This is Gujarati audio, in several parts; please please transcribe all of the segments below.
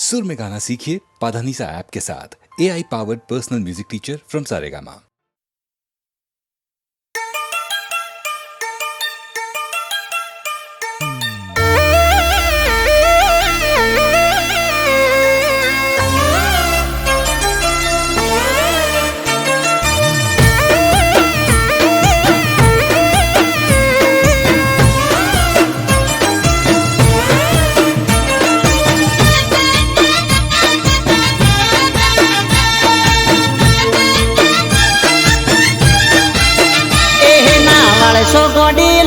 सुर में गाना सीखिए पाधानीसा ऐप के साथ AI powered personal music teacher from Saregama.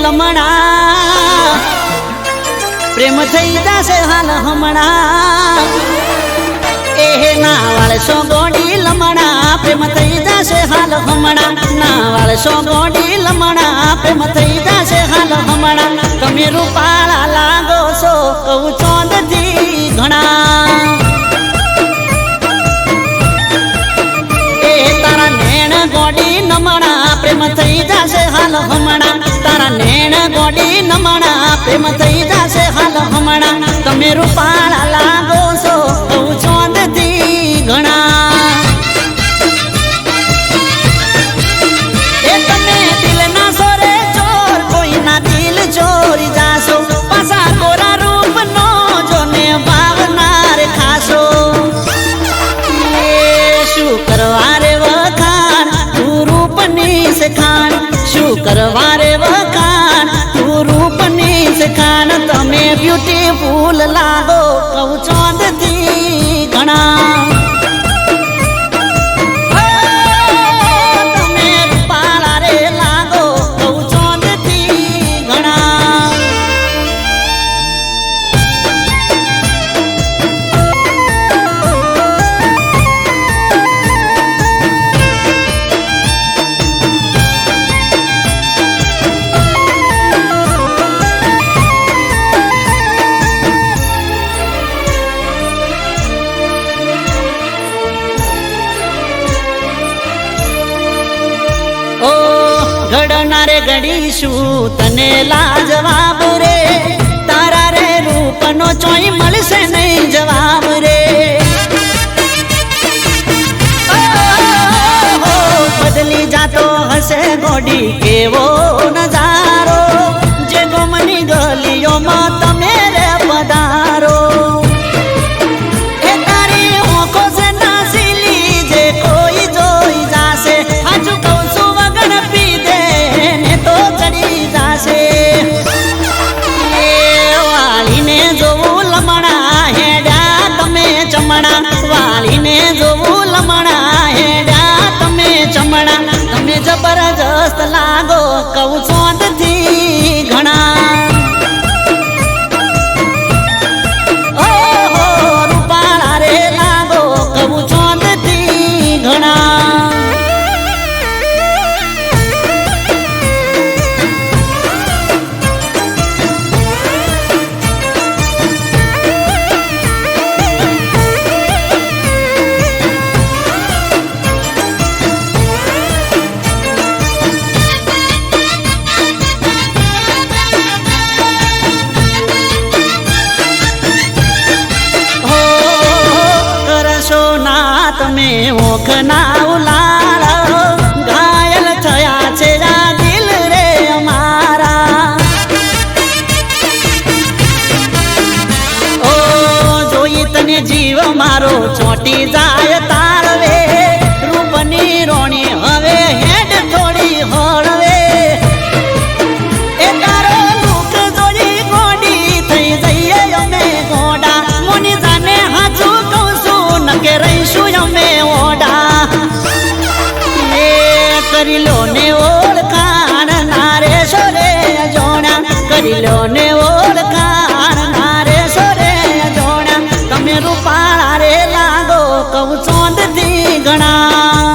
लमणा प्रेम थई जासे हाल हमणा एहे नावाळ सो गोडी लमणा प्रेम थई जासे हाल हमणा नावाळ सो गोडी लमणा प्रेम थई जासे हाल हमणा तमे रूपाळा लागो सो कहू चोंदथी घणा ए तारा नेण गोडी नमणा प्रेम थई जासे हाल हमणा तारा नेण गोडी नमणा प्रेम थई जासे हाल हमणा तमे रूपाळा लागो सो कहू चोंदथी घणा ए तमे दिल ना सोरे चोर कोई ना दिल चोरी जासो पासा गोरा रूप नो जोने भावनार खासो ए शू करवारे वखाण तू रूपनी से खान शू करवारे वखाण तू रूपनी से खान तमे ब्यूटीफुल लागो कहू चोंदथी घणा तमे रूपाळा रे लागो कहू चोंदथी घणा घडनारे घडीशू तने लाजवाब रे तारा रे रूपनो चोई मळसे नहीं जवाब रे बदली जातो हसे गोडी केवो नजारो जे गोमनी गलियो में तमे रे पधारो वालीने जोवू लमणा हेड्या तमे चमणा तमे जबरदस्त लागो कहू चोंदथी घणा ओ हो रूपाळा रे लागो कहू चोंदथी घणा તમે ઓખના ઉલાળ ઘાયલ થયા છે આ દિલ રે અમારા ઓ જોઈ તને જીવ મારો ચોટી જાય તાળવે રૂપની રોણી હવે હેડ થોડી હળવે એ તારો દુઃખ જોઈ ગોડી થઈ જઈએ અમે ગોડા મોની જાને હાચું કહું છું નકે રહીશું કરી લો ને ઓળખાણ નારે સોરે જોણા કરી લો ને ઓળખાણ નારે સોરે જોણા તમે રૂપાળા રે લાગો કહું ચોંદથી ઘણા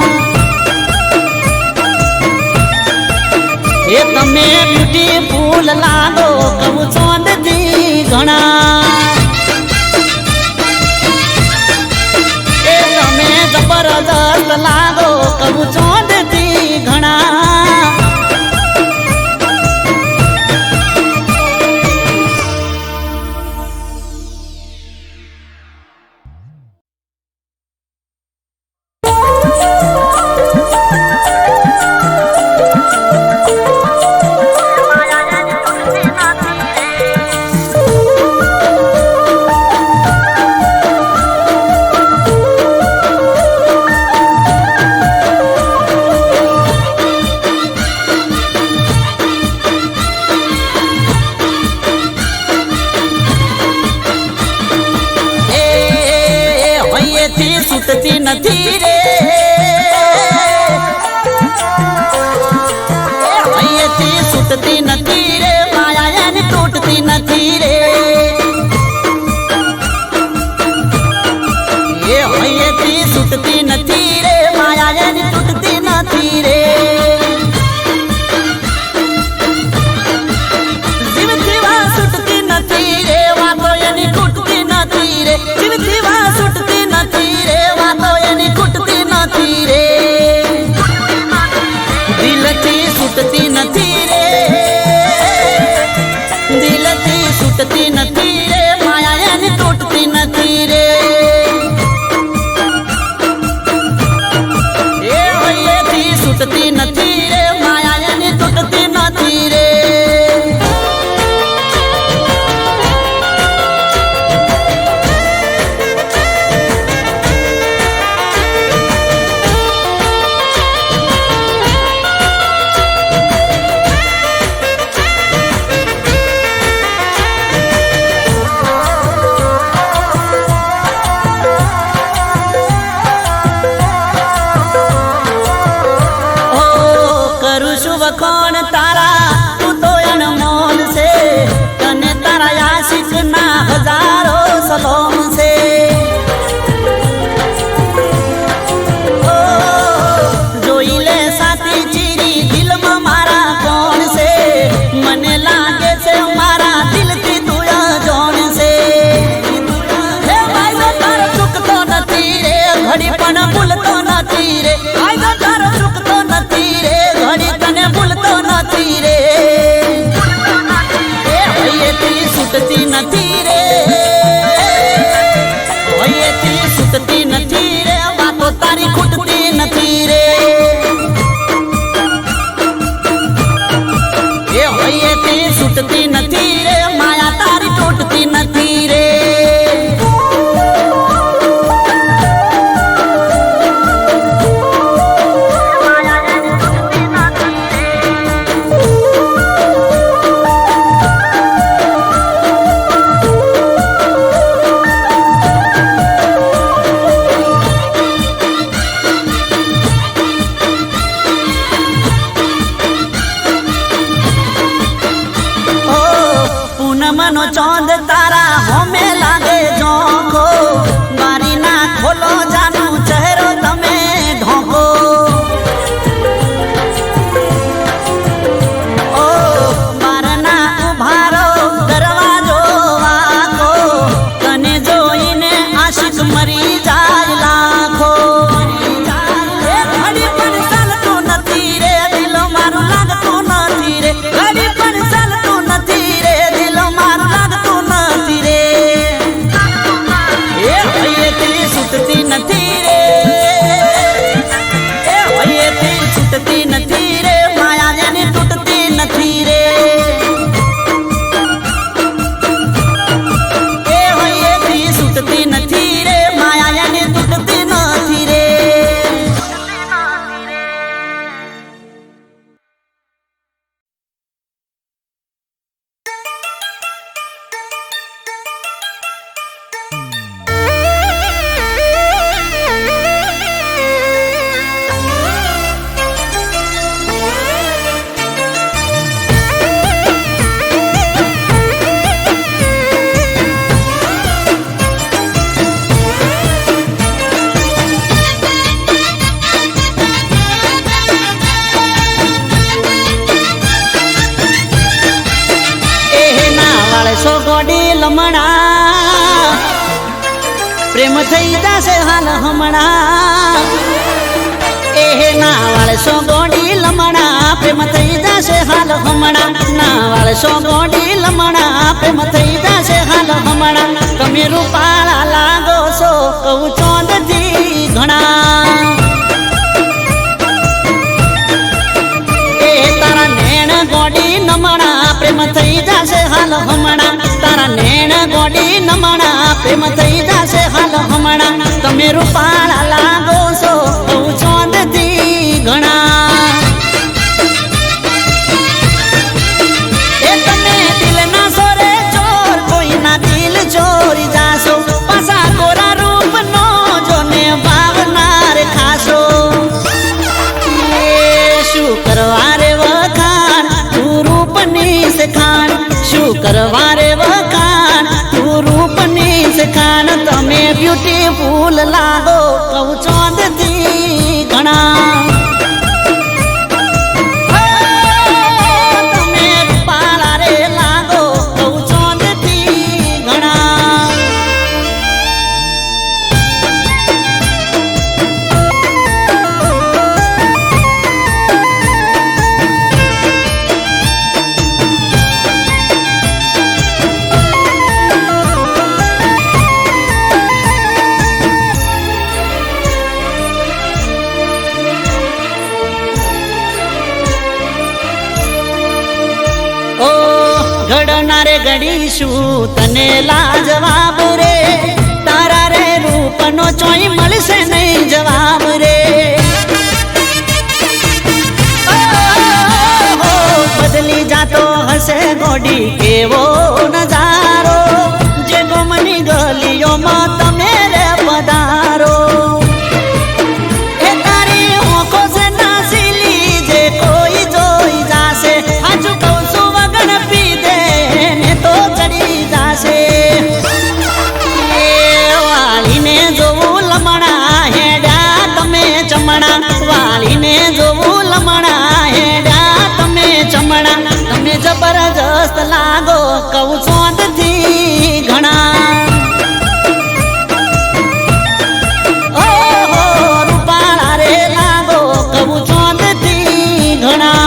એ તમે બ્યુટીફુલ લાગો કહું ચોંદથી ઘણા એ તમે જબરદસ્ત લાગો કહું ચોંદથી ઘણા અહીંયાથી છૂટતી નથી રે, અહીંયાથી છૂટતી નથી રે, માયા એની તૂટતી નથી રે, એ અહીંયાથી છૂટતી નથી રે, માયા એની તૂટતી નથી રે. જીવથી વાત છૂટતી નથી રે, વાતો એની ખૂટતી નથી રે, જીવથી વાત છૂટતી નથી રે, વાતો એની ખૂટતી નથી રે, દિલથી છૂટતી નથી રે, દિલથી છૂટતી નથી રે, માયા એની તૂટતી નથી રે, એ હૈયેથી છૂટતી નથી રે, માયા એની તૂટતી નથી રે. વખોણ તારા તું તો અનમોલ છે, તને તારા આશિક ના હજારો સલોમ છે, જોઈ લે સાથી ચીરી દિલમાં મારા કોણ છે, મને લાગે છે મારા દિલથી તું અજાણ છે, હે ભાઈ તારો ચૂકતો નથી રે, ઘડી પણ ભૂલતો નથી રે, ભાઈ તારો ચૂકતો નથી રે, ઘડી તને ભૂલતો નથી રે, એ હૈયેથી છૂટતી નથી રે, હૈયેથી છૂટતી નથી રે, વાતો તારી ખૂટતી નથી રે, એ હૈયેથી છૂટતી નથી રે, માયા તારી તૂટતી નથી રે. પૂનમનો ચોંદ તારા હોમે લાગે ઝોંકો, બારી ના ખોલો જાનું ચહેરો તમે ઢોકો, ઓ બારના ઉભારો દરવાજો વાકો, તને જોઈને આશિક મરી જાય લાખો, એ ઘડી પણ ચાલતું નથી રે, દિલો મારું લાગતું નથી રે, ઘડી પણ ચાલતું નથી રે, મારું લાગતું નથી રે, એ હૈયેથી છૂટતી નથી રે, એ હૈયેથી છૂટતી નથી રે, માયા એની તૂટતી નથી રે, એ હૈયેથી છૂટતી નથી રે, માયા એની તૂટતી નથી રે. ગોડી લમણા પ્રેમ થઈ જશે હાલ હમણાં, એ ના વાળશો ગોડી લમણા પ્રેમ થઈ જશે હાલ હમણાં, ના વાળશો ગોડી લમણા પ્રેમ થઈ જશે હાલ હમણાં, તમે રૂપાળા લાગો છો કહું ચોંદથી ઘણા, એ તારા નેણ ગોડી નમણા પ્રેમ થઈ જશે હાલ હમણાં, તારા નેણ ગોડી નમણા પ્રેમ થઈ જશે હાલ હમણાં, તમે રૂપાળા લાગો છો કહું ચોંદથી ઘણા, એ તમે દિલના સોરે ચોર કોઈના દિલ ચોરી જાશો, પાછા ગોરા રૂપ નો જો શું કરવા રે વખાણ તું રૂપની સખાણ તમે બ્યુટીફુલ લાગો કહું ચોંદથી ઘણા તમે રૂપાળા રે લાગો કહું ચોંદથી ઘણા ઘડનારે ઘડીશું તને લાજવાબ રે તારા રે રૂપનો ચોઈ મળશે નહીં જવાબ રે બદલી જાતો હશે ગોડી કેવો નજારો જે ગમની ગલીઓમાં તમે રે પધારો એ તારી ઓંખો છે નાસીલી જે કોઈ જોઈ જાશે હાજુ કહું છું વગર પીધે ને તો ચડી જાશે એ વાલીને જોવું લમણા હેડ્યા તમે ચમણા વાલીને જોવું લમણા હેડ્યા તમે ચમણા તમે જબરજસ્ત લાગો કહું ચોંદથી ઘણા ઓહો રૂપાળા રે લાગો કહું ચોંદથી ઘણા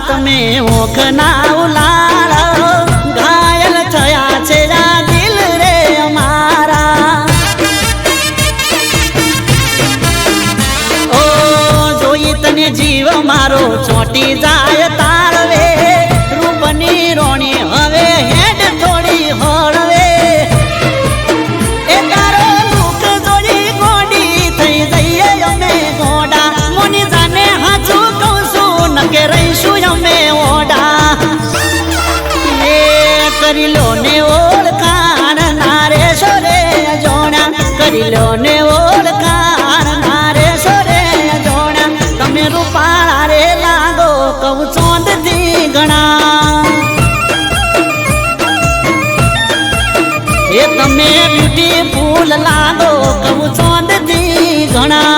તમે ઓખ ના ઉલાળ ઘાયલ થયા છે આ દિલ રે અમારા ઓ જોઈ તને જીવ મારો ચોટી જાય તાળવે રૂપની રોણી હવે હેડ થોડી હળવે એ તારો લુક જોડી ગોડી થઈ જઈએ અમે ગોડા મોની જાને હાજુ કહું છું નકે રહીશું અમે ઓડા એ કરી લો ને ઓળખાણ નારે સોરે જોણા કરી લો ને ઓળખાણ નારે સોરે જોણા તમે રૂપાળા રે લાગો કહું ચોંદથી ઘણા એ તમે બ્યુટીફુલ લાગો કહું ચોંદથી ઘણા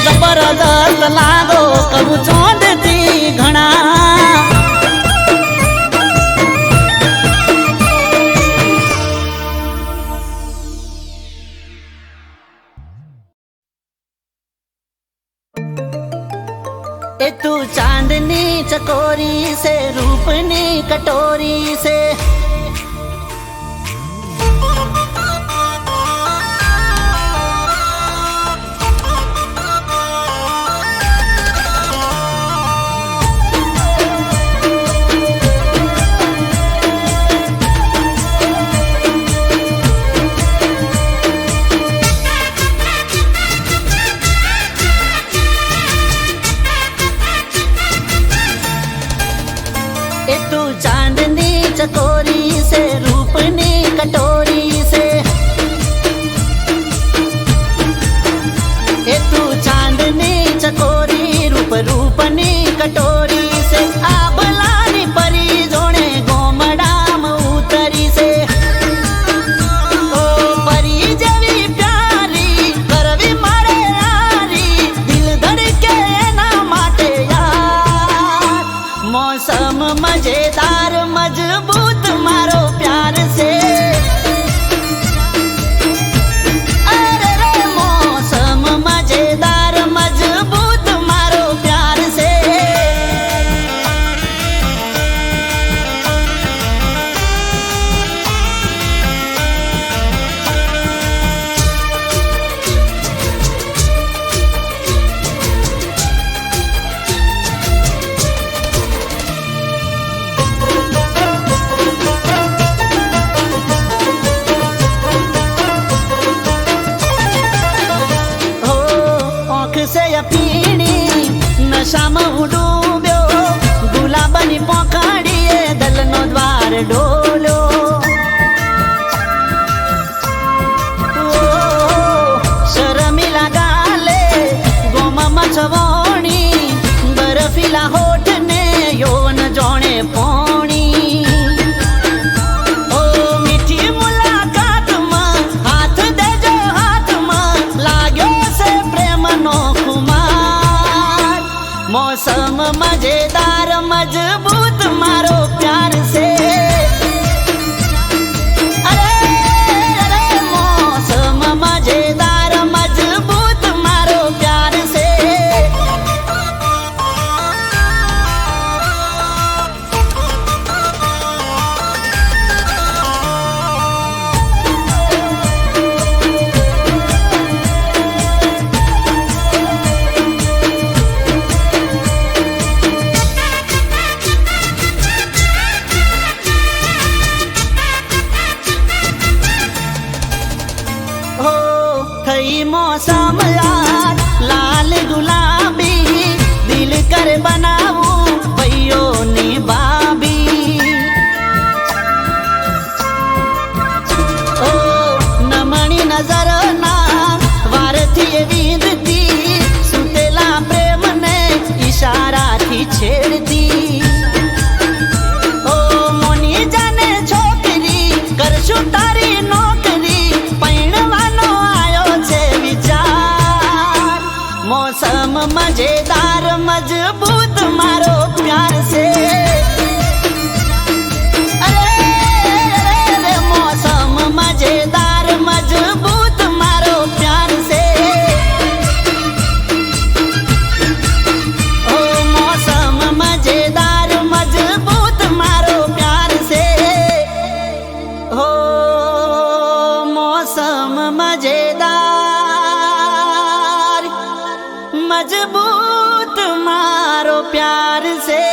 જબરદસ્ત લાગો કહું ચોંદથી ઘણા એ તું ચાંદની ચકોરી से रूपनी कटोरी से ए तू चांदनी चकोरी ગોળિયા પીણી નશામાં હું ડૂબ્યો ગુલાબની પોખડીએ દલનો દ્વાર ડોલ્યો શરમીલા ગાલે ગોમાં મચવણી બરફીલા હોઠને યોન જોણે પોણી ઓ મીઠી મુલાકાતમાં હાથ દેજો હાથમાં લાગ્યો છે પ્રેમનો ખુમાર મોસમ મજેદાર મજબૂત મારો પ્યાર છે અરે અરે મોસમ મજેદાર મજબૂત મારો પ્યાર છે हो થઈ મોસમ યાર લાલ ગુલાબી દિલ કર બનાવું ભઈઓની બાબી ઓ નમણી નજરના વારથી વિંધતી સુતેલા પ્રેમને ઈશારાથી છેડતી ઓ મોની જાને છોકરી કરશું તારી નોકરી પૈણવાનો આયો છે વિચાર મોસમ મજેદાર મજબૂત મારો પ્યાર છે અરે અરે મોસમ મજેદાર મજબૂત મારો પ્યાર છે ઓ મોસમ મજેદાર મજબૂત મારો પ્યાર છે હો મોસમ મજેદાર મજબૂત મારો પ્યાર છે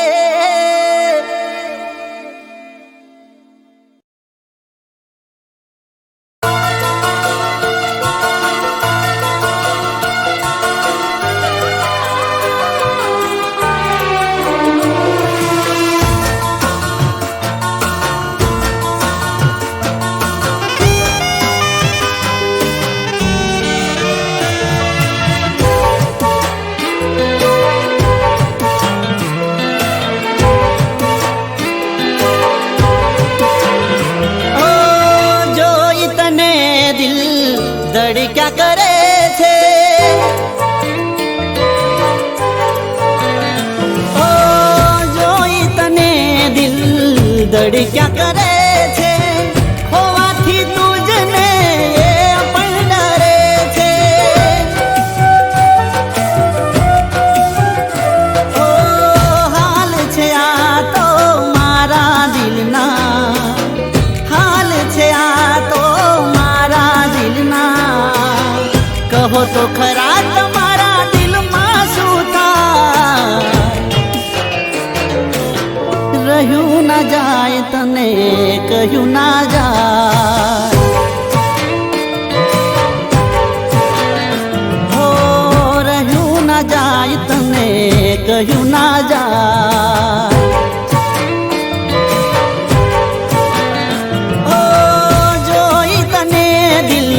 ઓ જોઈ તને દિલ ધડક્યા કરે છે ઓ જોઈ તને દિલ ધડક્યા કરે છે હોવાથી તુજને એ પણ ડરે છે ઓ હાલ છે આ તો મારા દિલના હાલ છે આ તો મારા દિલના કહો તો ખરા તમારા દિલમાં શું થાય રહ્યું ના જાય તને કહ્યું ના જાય હો રહ્યું ના જાય તને કહ્યું ના જાય ઓ જોઈ તને દિલ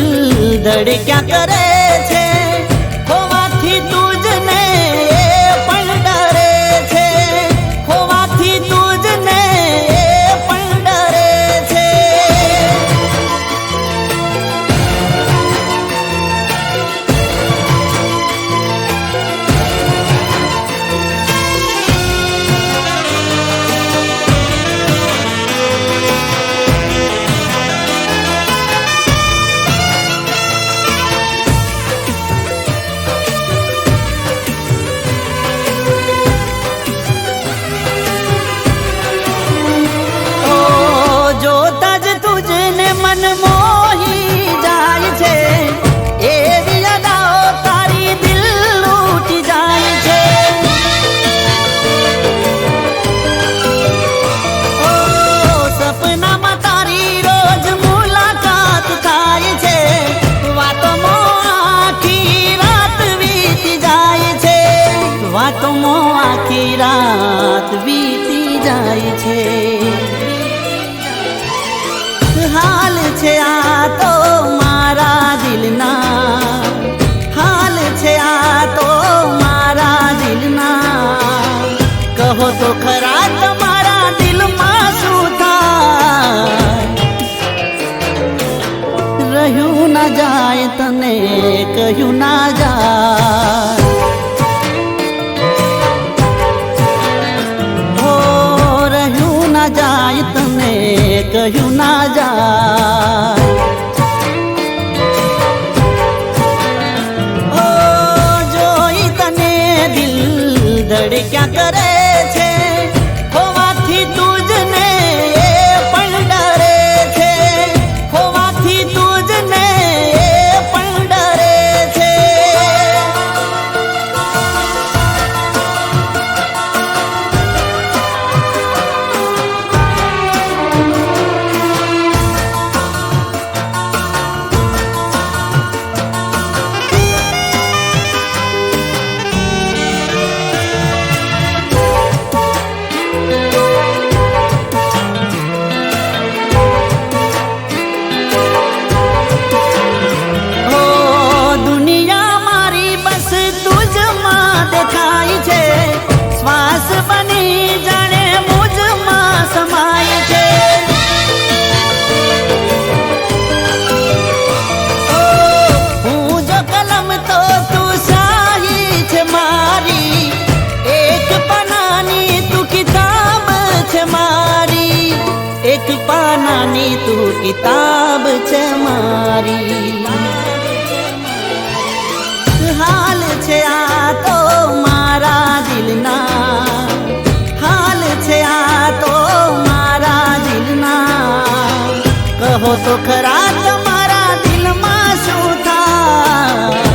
ધડક્યા કરે છે હોવાથી તુજને એ પણ ડરે છે હોવાથી તુજને એ પણ ડરે છે ના જાય તને કહ્યું ના જાય હો રહ્યું ના જાય તને કહ્યું ના જાય ઓ જોઈ તને દિલ ધડક્યા કરે છે ખોવાથી તુજને એ પણ ડરે છે ખોવાથી તુજને એ પણ ડરે છે એક પાનાની તું કિતાબ છે મારી હાલ છે આ તો મારા દિલના હાલ છે આ તો મારા દિલના કહો તો ખરા તમારા દિલમાં શું થાય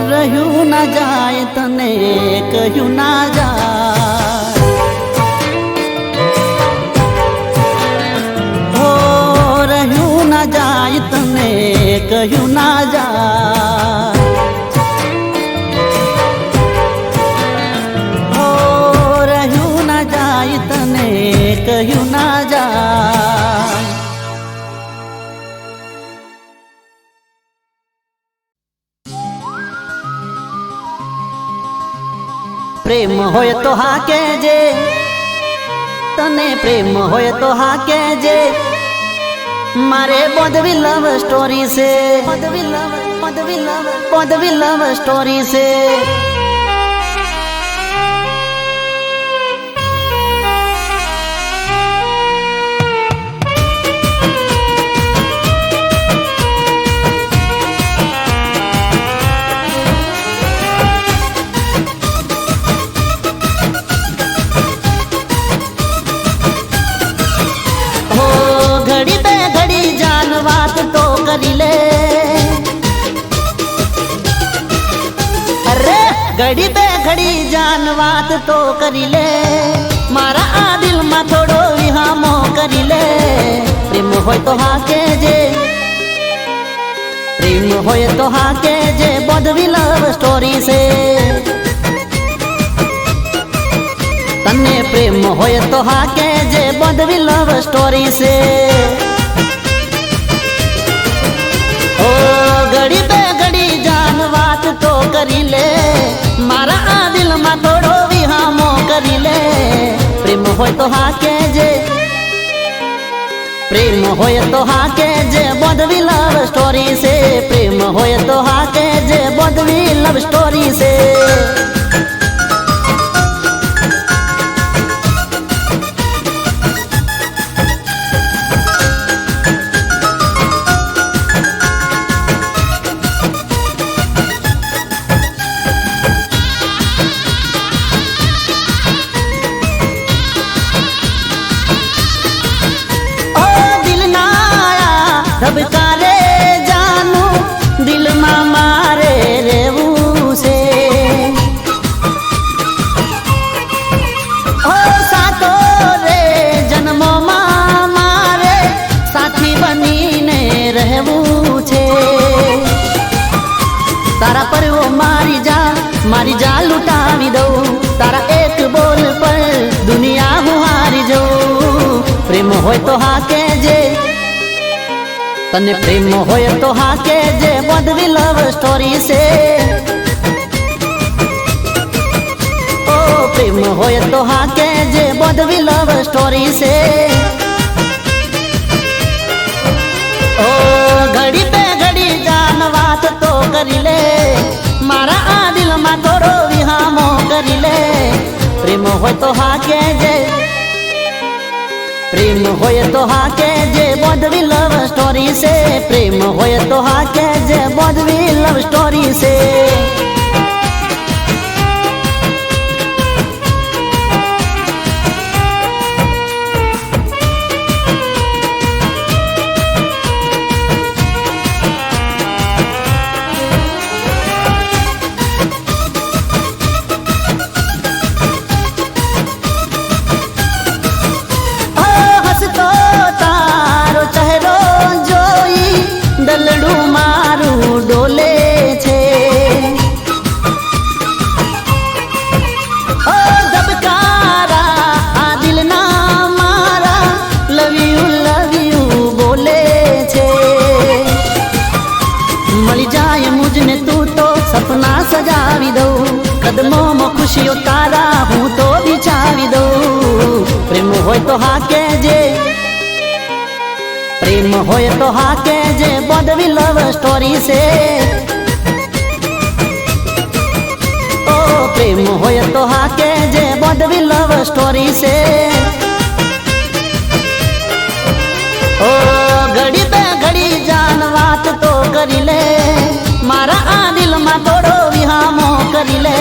રહ્યું ના જાય તને કહ્યું ના જાય જાય તને કહ્યું ના જાય હો રહ્યું ના જાય તને કહ્યું ના જાય પ્રેમ હોય તો હા કહેજે તને પ્રેમ હોય તો હા કહેજે મારે બોધવી લવ સ્ટોરી છે બોધવી લવ સ્ટોરી છે ઘડી બે ઘડી જાન વાત તો કરી લે મારા આ દિલમાં થોડો વિહામો કરી લે પ્રેમ હોય તો હા કહેજે પ્રેમ હોય તો હા કહેજે બોધવી લવ સ્ટોરી છે તને પ્રેમ હોય તો હા કહેજે બોધવી લવ સ્ટોરી છે ઓ ઘડી બે ઘડી જાન વાત તો કરી લે મારા આ દિલમાં થોડો વિહામો કરી લે પ્રેમ હોય તો હા કહેજે પ્રેમ હોય તો હા કહેજે બોધવી લવ સ્ટોરી છે પ્રેમ હોય તો હા કહેજે બોધવી લવ સ્ટોરી છે ધબકારે જાનું દિલમાં મારે રહેવું છે ઓ સાતો રે જન્મોમાં મારે સાથી બનીને રહેવું છે તારા પર મારી જા લૂંટાવી દઉં તારા એક બોલ પર દુનિયા હું હારી જઉં પ્રેમ હોય તો હા કહેજે તને પ્રેમ હોય તો હા કહેજે બોધવી લવ સ્ટોરી છે ઓ પ્રેમ હોય તો હા કહેજે બોધવી લવ સ્ટોરી છે ઓ વાત તો કરી લે, મારા આ દિલમાં થોડો વિહામો કરી લે. પ્રેમ હોય તો હા કેજે, પ્રેમ હોય તો હા કેજે, બોધવી લવ સ્ટોરી છે. પ્રેમ હોય તો હા કેજે, બોધવી લવ સ્ટોરી છે. દલડું મારું ડોલે છે, ઓ ધબકારા આ દિલના મારા લવ યુ બોલે છે. મળી જાય મુજને તું તો સપના સજાવી દઉં, કદમોમાં ખુશીઓ તારા હું તો બિછાવી દઉં. પ્રેમ હોય તો હા કેજે, પ્રેમ હોય તો હા કેજે, બોધવી લવ સ્ટોરી છે. ઓ પ્રેમ હોય તો હા કેજે, બોધવી લવ સ્ટોરી છે. ઓ ઘડી બે ઘડી જાન વાત તો કરી લે, મારા આ દિલમાં થોડો વિહામો કરી લે.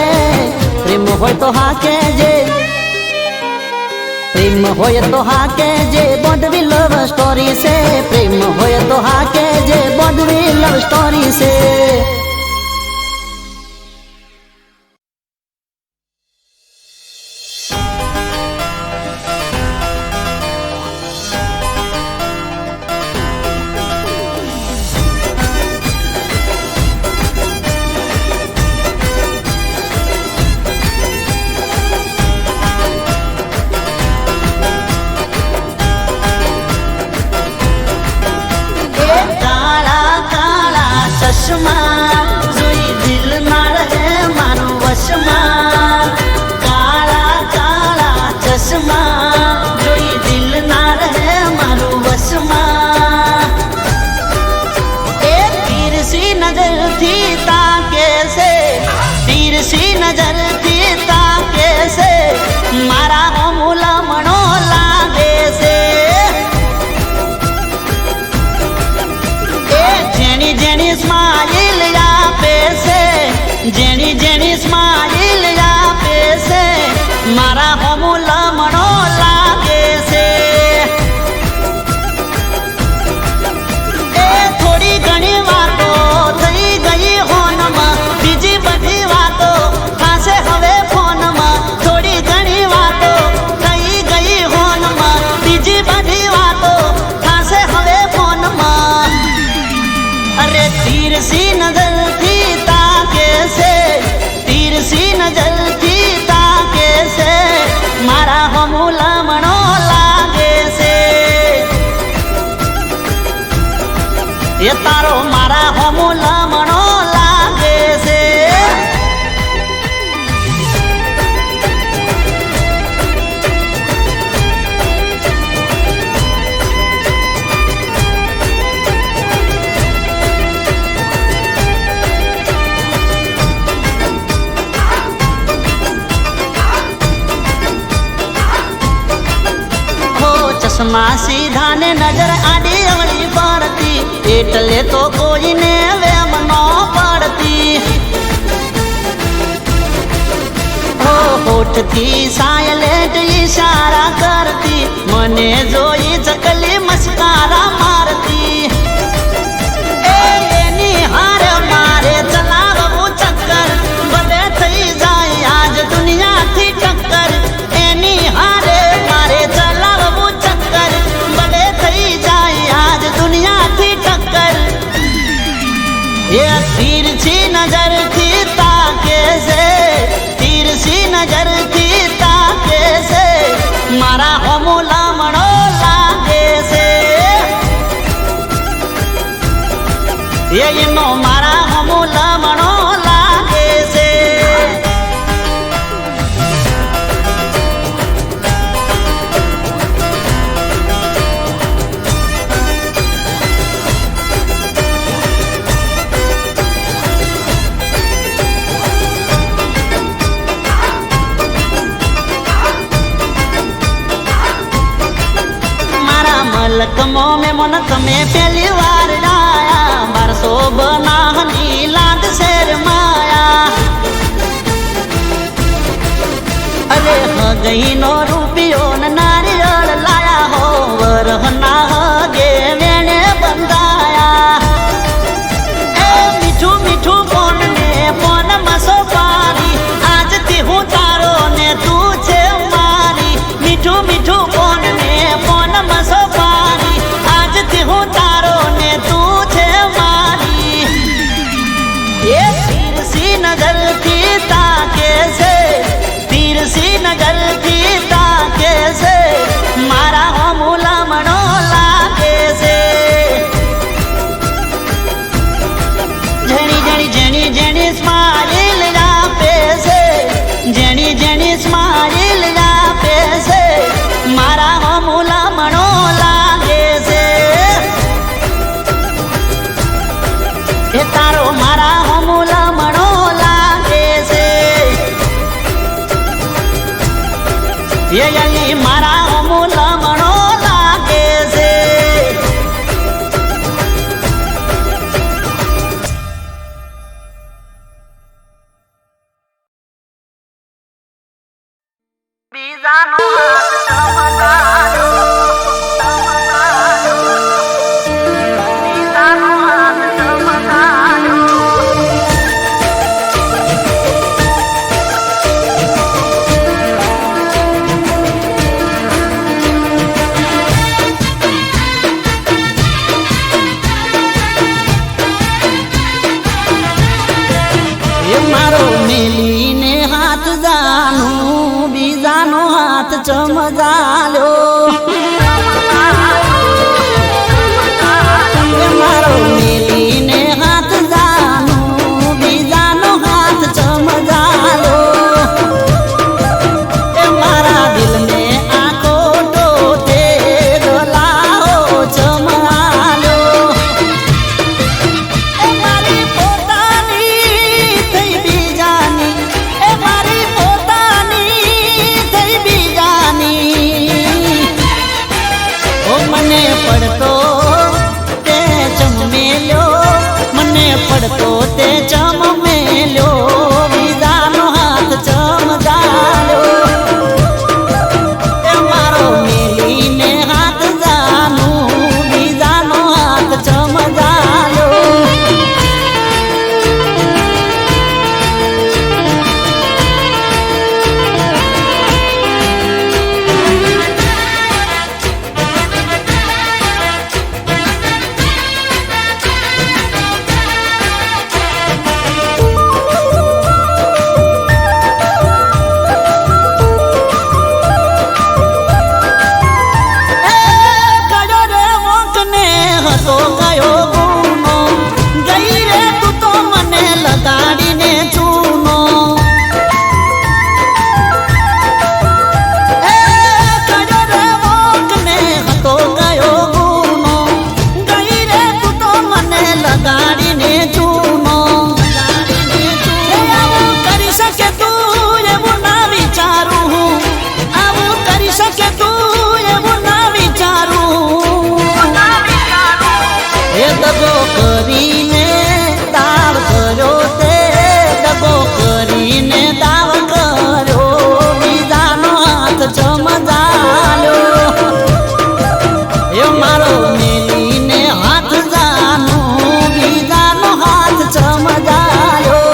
પ્રેમ હોય તો હા કેજે, પ્રેમ હોય તો હા કેજે, બોધવી લવ સ્ટોરી છે. પ્રેમ હોય તો હા કેજે, બોધવી લવ સ્ટોરી છે. જોઈ દિલ ના રહે મારું વશમાં, કાળા કાળા ચશ્મા જોઈ દિલ ના રહે મારું વશમાં. એ તીરસી નજરથી તાકે છે, તીરસી નજરથી તાકે છે, મારા હોમુલામણો લાગે છે. જેની જેની સ્માઈલ આપે છે, જેની જેની સ્માઈલ આપે છે, મારા હોમુલામણો લાગે છે. એ થોડી ઘણી વાતો થઈ ગઈ હોનમાં, બીજી બધી વાતો થશે હવે ફોનમાં. થોડી ઘણી વાતો થઈ ગઈ હોનમાં, બીજી બધી વાતો થશે હવે ફોનમાં. અરે તીરસી નજરથી તાકે છે, તીરસી નજરથી તાકે છે, મારા હોમુલામણો લાગે છે. એ તારો મારા હોમુલામણો લાગે છે. ચશ્મા સીધા ને નજર આડી અવળી પડતી, એટલે તો કોઈને વેમ નો પડતી. હોઠથી સાયલેન્ટ ઈશારા કરતી, મને જોઈ ચકલી મસ્કારા મારતી. એની હારે મારે ચલાવવું ચક્કર, ભલે થઈ જાય આજ દુનિયાથી ટક્કર. એની હારે મારે ચલાવવું ચક્કર, ભલે થઈ જાય આજ દુનિયાથી ટક્કર. એ તીરછી નજરથી તાકે છે, તીરછી નજરથી તાકે છે, મારા હોમુલામણો લાગે છે. એનો મારા હોમુલામણો લાગે છે. જમો મે મન તમે પહેલી વાર આયા બારસો બનાહની લાગ શેર માયા અરે હગઈ નો રૂપિયો ને નારિયેળ લાયા હો વરહના હગે વેણે બંધાયા એ મીઠું મીઠું કોણ ને કોણ મસો પારી આજથી હું તારો ને તું છે મારી મીઠું મીઠું કોણ ને કોણ મસો પારી આજથી હું તારો ને તું છે મારી એ તીરસી નજરથી તાકે છે તીરસી નજરથી તાકે છે મારા હમુલા મણો લાગે છે જેણી જેણી જેણી જેણી સ્માઈલ આપે છે જેણી જેણી સ્માઈલ આપે છે મારા હમુલા મણો લાગે છે એ તારો મારા હમુલા મણો લાગે છે એ યલી મારા હમુલા મણો લાગે છે બીજાનો હાથ ચમકાયો બીજાનો હાથ ચમકાયો એ મારો મેલીને હાથ જાનું બીજાનો હાથ ચમજાલ્યો એ મારો મેલીને હાથ જાનું બીજાનો હાથ ચમજાલ્યો એ મારા દિલને આખો ટોટે ગલાઓ ચમાલ્યો એ મારી પોતાની થઈ બીજાની એ મારી પોતાની થઈ બીજાની ઓ મને પડતો તે ચમેલ્યો મને પડતો તે ચમેલ્યો બીજાનો હાથ ચમજાલ્યો એ મારો મેલીને હાથ જાનું બીજાનો હાથ ચમજાલ્યો કયો રે વોકને હતો કયો ગુનો ગઈ રે તું તો મને લગાડીને ચૂનો કયો રે વોકને હતો કયો ગુનો ગઈ રે તું તો મને લગાડીને ચૂનો આવું કરી શકે તું એવું ના વિચારું હું આવું કરી શકે તું એવું ના વિચારું એ દગો કરીને દાવ કર્યો તે દગો કરીને દાવ કર્યો બીજાનો હાથ ચમજાલ્યો એ મારો મેલીને હાથ જાનું બીજાનો હાથ ચમજાલ્યો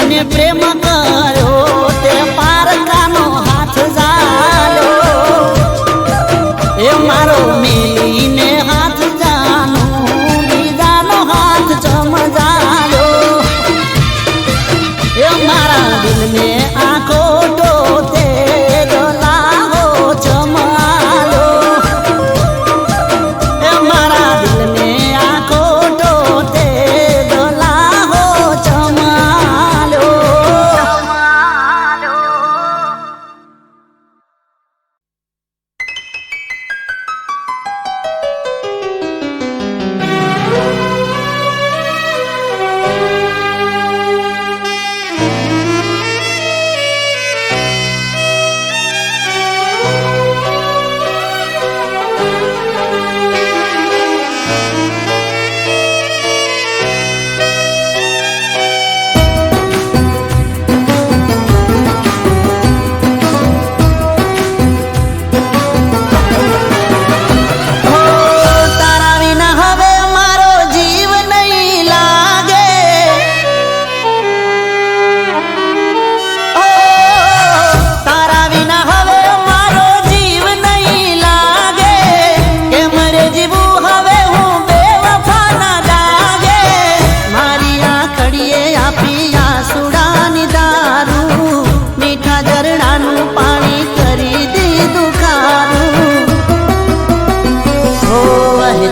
મને પ્રેમ કર્યો તે પારકાનો હાથ ઝાલ્યો એ મારો મેલીને હાથ જાનું બીજાનો હાથ ચમજાલ્યો એ મારા દિલને આંખો ટોતે દલાહો ચમાલો એ મારા દિલને આંખો ટોતે દલાહો ચમાલો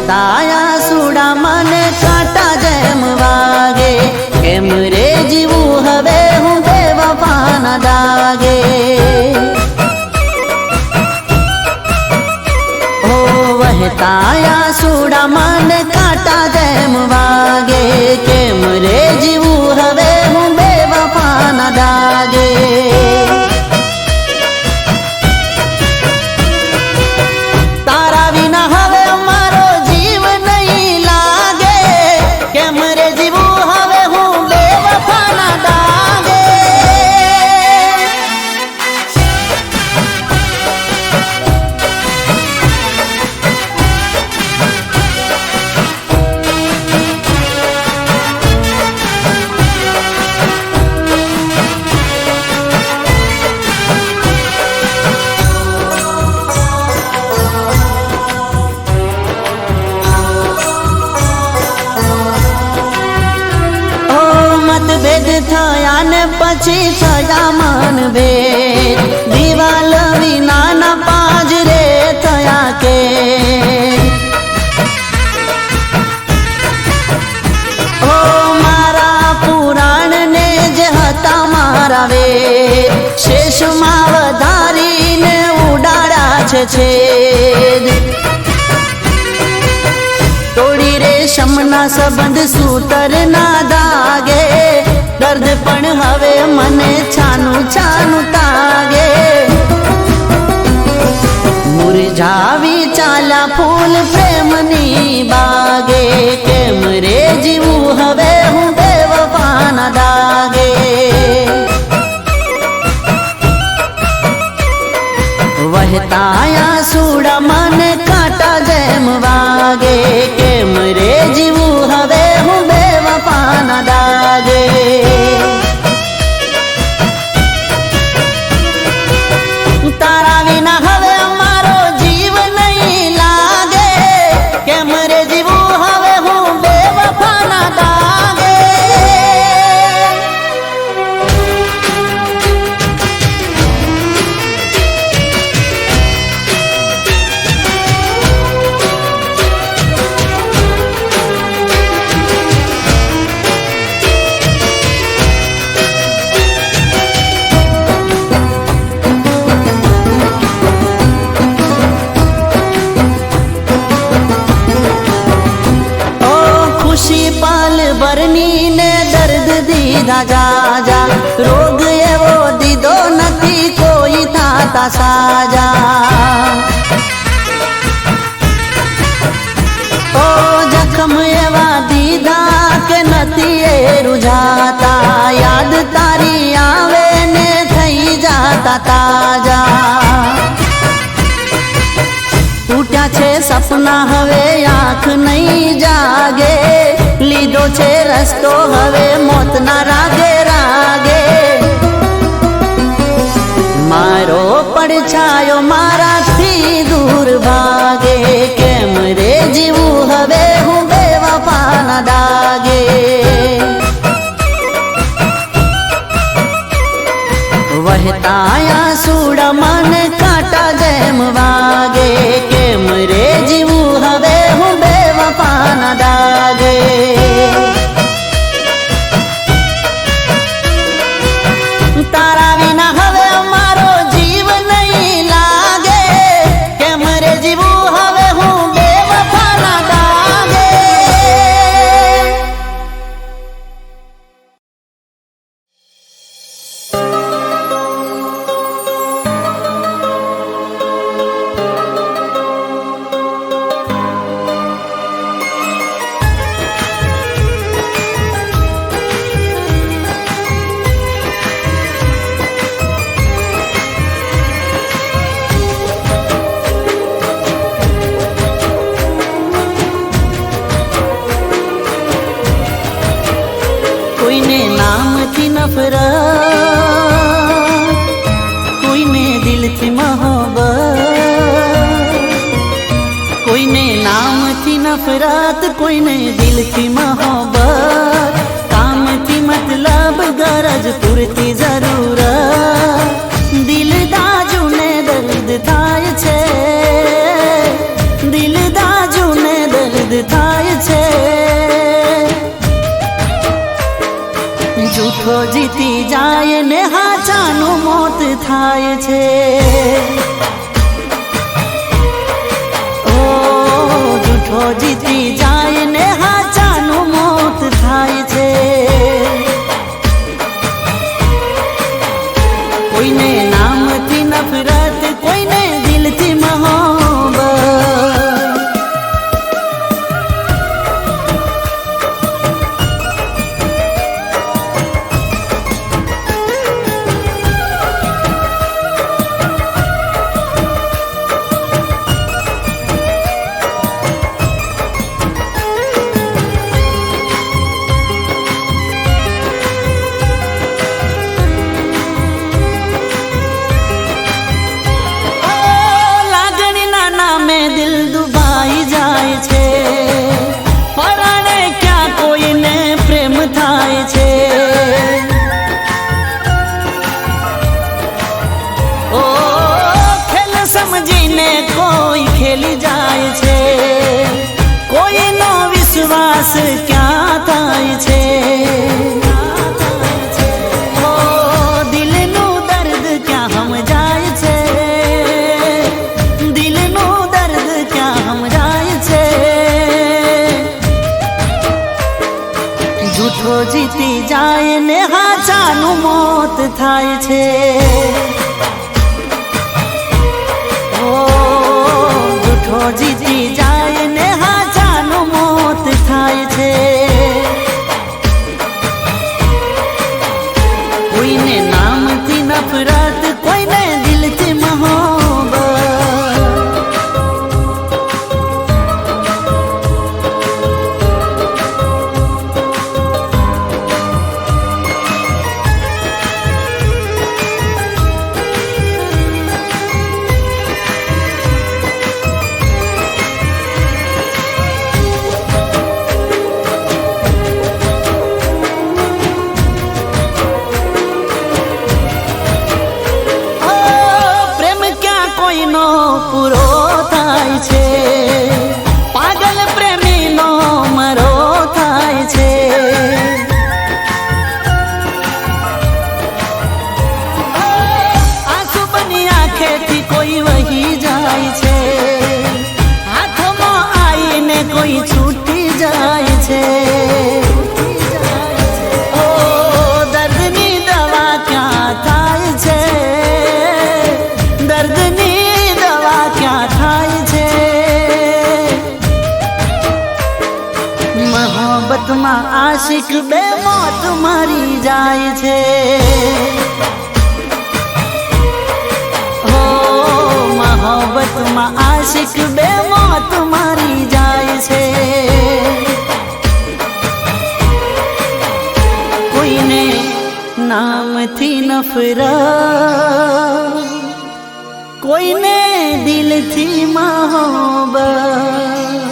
તાયા સુડા મને કાંટા જેમ વાગે કેમ રે જીવું હવે હું બેવફાના દાગે ઓ વહેતાયા સુડા મને કાંટા જેમ વાગે કેમ રે જીવું હવે હું બેવફાના દાગે તારા વિના હવે ભેદ થયા ને પછી થયા મન ભેદ દિવાલ વિનાના પાંજરે થયા કે ઓ મારા પુરાણ ને જે હતા મારા વેદ શેષમાં વધારીને ઉડાડ્યા છે છેદ તોડી રેશમના સંબંધ સૂતર ના દાગે દર્દ પણ હવે મને છાનું છાનું તાગે મુરઝાવી ચાલ્યા ફૂલ પ્રેમની બાગે કેમ રે જીવું હવે હું બેવફાના દાગે વહેતાયા સુડા મને કાંટા જેમ વાગે કેમ રે જીવું હવે હું બેવફાના દાગે તારા વિના હવે મારો જીવ નહીં લાગે કેમ રે જીવું હવે હું બેવફાના દાગે ભરની ને દર્દ દીધા જાજા રોગ એવો દીધો નથી કોઈ થાતા સાજા ઓ જખમ એવા દીધા કે નથી એ રૂઝાતા યાદ તારી આવે ને થઈ જાતા તાજા તૂટ્યા જોયા છે સપના હવે આંખ નહીં જાગે, લીધો છે રસ્તો હવે મોતના રાગે રાગે. મારો પડછાયો મારાથી દૂર ભાગે, કેમ રે જીવું હવે હું બેવફાના દાગે. વહેતા આંસુડા મને કાંટા જેમ વાગે, કેમ રે જીવું હવે હું બેવફાના દાગે. તારા વિના હવે મારો જીવ નહીં લાગે, કેમ રે જીવું હવે હું બેવફાના દાગે. કોઈને નામથી નફરત, કોઈને દિલથી મોહબ્બત. કોઈને નામથી નફરત, કોઈને દિલથી મોહબ્બત. કામથી મતલબ ગરજ પૂરતી જરૂરત. દિલ દાજુને દર્દ થાય છે, દિલ દાજુને દર્દ થાય છે. જૂઠો જીતી જાય ને હાચાનું મોત થાય છે. ઓ જૂઠો જીતી જાય ને હાચાનું મોત થાય છે. કોઈને નામથી નફરત, કોઈને દિલથી મોહબ્બત. દિલ દુબાઈ જાય છે, પરાણે ક્યાં કોઈને પ્રેમ થાય છે. ઓ ખેલ સમજીને કોઈ ખેલી જાય છે, કોઈનો વિશ્વાસ ક્યાં થાય છે. ઓ દિલનું દર્દ ક્યાં સમજાય છે, જૂઠો જીતી જાય ને હાચાનું મોત થાય છે. ઓ જૂઠો જીતી જાય ને હાચાનું મોત થાય છે. કોઈને નામથી નફરત, કોઈને દિલથી મોહબ્બત. પૂરો થાય છે, પાગલ પ્રેમીનો મરો થાય છે. આંસુ બની આંખેથી કોઈ વહી જાય છે, હાથમાં આવીને કોઈ છૂટી જાય છે. ઓ દર્દની દવા ક્યાં થાય છે, દર્દની મોહબ્બતમાં આશિક બે મોત મરી જાય છે. હો મોહબ્બતમાં આશિક બે મોત નામથી નફરત, કોઈને દિલથી મોહબ્બત.